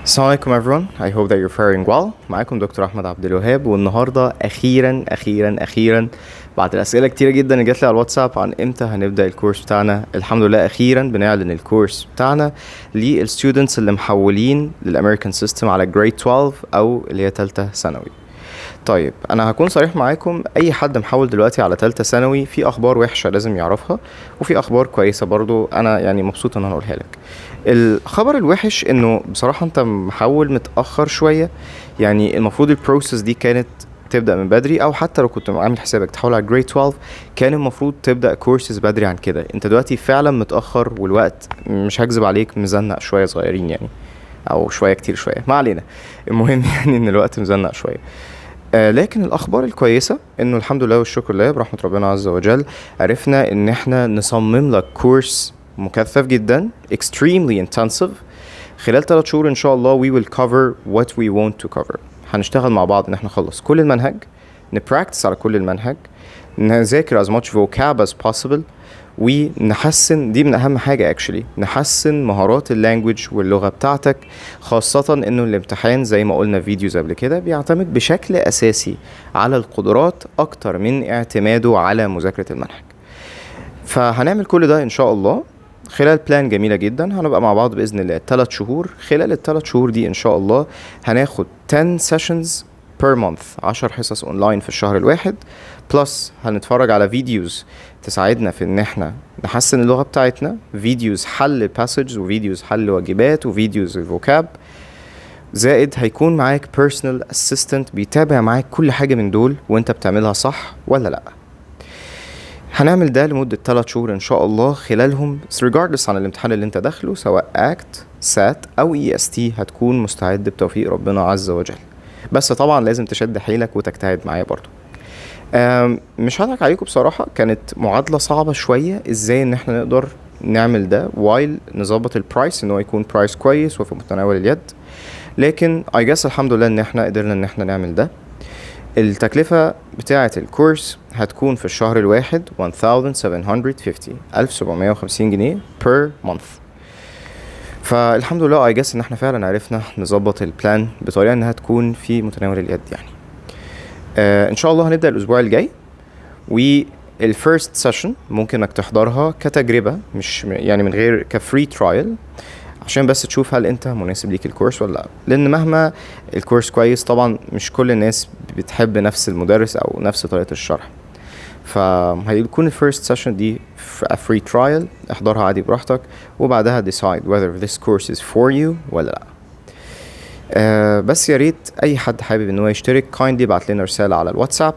السلام عليكم everyone. I hope that you're faring well. معاكم دكتور أحمد عبد الوهاب، والنهاردة أخيرا بعد الأسئلة كتيرة جدا اللي جات لي على الواتساب عن إمتى هنبدأ الكورس بتاعنا، الحمد لله أخيرا بنعلن الكورس بتاعنا للستودنتس اللي محولين للأمريكان سيستم على جريد 12 أو اللي هي تالتة ثانوي. طيب أنا هكون صريح معاكم، أي حد محول دلوقتي على تالتة ثانوي في أخبار وحشة لازم يعرفها، وفي أخبار كويسة برضو أنا يعني مبسوط إن أنا أقولها لك. الخبر الوحش انه بصراحة انت محول متأخر شوية، يعني المفروض البروسيس دي كانت تبدأ من بدري، او حتى لو كنت عامل حسابك تحول على جريد 12 كان المفروض تبدأ كورسز بدري عن كده. انت دلوقتي فعلا متأخر، والوقت مش هكذب عليك مزنق شوية صغيرين يعني، او شوية كتير شوية، ما علينا. المهم يعني ان الوقت مزنق شوية. لكن الاخبار الكويسة انه الحمد لله والشكر لله برحمة ربنا عز وجل عرفنا ان احنا نصمم لك كورس مكثف جدا extremely intensive خلال 3 شهور ان شاء الله. we will cover what we want to cover. هنشتغل مع بعض ان احنا نخلص كل المنهج، نبراكتس على كل المنهج، نذاكر as much vocab as possible، ونحسن، دي من اهم حاجة actually، نحسن مهارات اللانجوج واللغة بتاعتك، خاصة انه الامتحان زي ما قلنا فيديوز قبل كده بيعتمد بشكل اساسي على القدرات اكتر من اعتماده على مذاكرة المنهج. فهنعمل كل ده ان شاء الله خلال بلان جميلة جدا. هنبقى مع بعض بإذن الله 3 شهور. خلال ال3 شهور دي إن شاء الله هناخد 10 sessions per month، 10 حصص أونلاين في الشهر الواحد، بلس هنتفرج على فيديوز تساعدنا في إن احنا نحسن اللغة بتاعتنا، فيديوز حل passages وفيديوز حل واجبات وفيديوز الفوكاب، زائد هيكون معاك personal assistant بيتابع معاك كل حاجة من دول وانت بتعملها صح ولا لأ. هنعمل ده لمدة 3 شهور ان شاء الله. خلالهم regardless عن الامتحان اللي انت داخله سواء ACT SAT او EST هتكون مستعد بتوفيق ربنا عز وجل. بس طبعا لازم تشد حيلك وتجتهد معايا برضو. مش هضحك عليكم بصراحة، كانت معادلة صعبة شوية ازاي ان احنا نقدر نعمل ده while نظبط البرايس ان هو يكون برايس كويس وفي متناول اليد، لكن I guess الحمد لله ان احنا قدرنا ان احنا نعمل ده. التكلفة بتاعة الكورس هتكون في الشهر الواحد 1750 جنيه per month. فالحمد لله I guess ان احنا فعلا عرفنا نظبط البلان بطريقة انها تكون في متناول اليد يعني. ان شاء الله هنبدأ الاسبوع الجاي، والفيرست سيشن ممكن انك تحضرها كتجربة، مش يعني من غير كفري ترايل، عشان بس تشوف هل انت مناسب ليك الكورس ولا لا. لان مهما الكورس كويس طبعا مش كل الناس بتحب نفس المدرس او نفس طريقة الشرح، فهيكون الفيرست سيشن دي فري ترايل، احضرها عادي براحتك، وبعدها decide whether this course is for you ولا لا. بس يا ريت اي حد حابب ان هو يشترك kindly ابعت لنا رسالة على الواتساب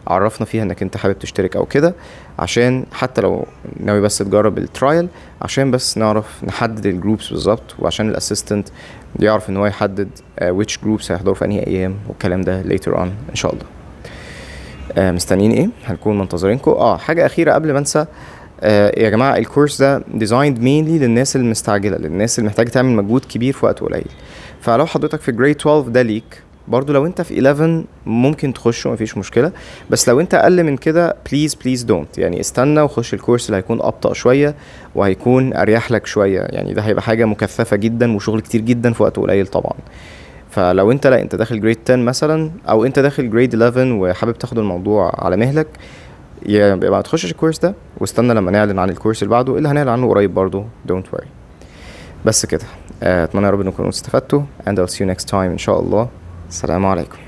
عرفنا فيها انك انت حابب تشترك او كده، عشان حتى لو ناوي بس تجرب الترايل، عشان بس نعرف نحدد الجروبس بالظبط، وعشان الاسيستنت يعرف ان هو يحدد which groups هيحضروا في انهي ايام والكلام ده later on ان شاء الله. مستنيين ايه؟ هنكون منتظرينكم. حاجة اخيرة قبل ما انسى، يا جماعة الكورس ده designed mainly للناس المستعجلة، للناس اللي محتاجة تعمل مجهود كبير في وقت قليل. فلو حضرتك في grade 12 ده ليك، برضو لو انت في 11 ممكن تخشه مفيش مشكلة، بس لو انت اقل من كده please don't، يعني استنى وخش الكورس اللي هيكون ابطأ شوية وهيكون اريح لك شوية، يعني ده هيبقى حاجة مكثفة جدا وشغل كتير جدا في وقت قليل طبعا. فلو انت لا انت داخل جريد 10 مثلا، او انت داخل جريد 11 وحابب تاخد الموضوع على مهلك، يبقى ما تخشش الكورس ده واستنى لما نعلن عن الكورس اللي بعده اللي هنعلن عنه قريب برضو. don't worry. بس كده، اتمنى يا رب انكم استفدتوا and I'll see you next time ان شاء الله. السلام عليكم.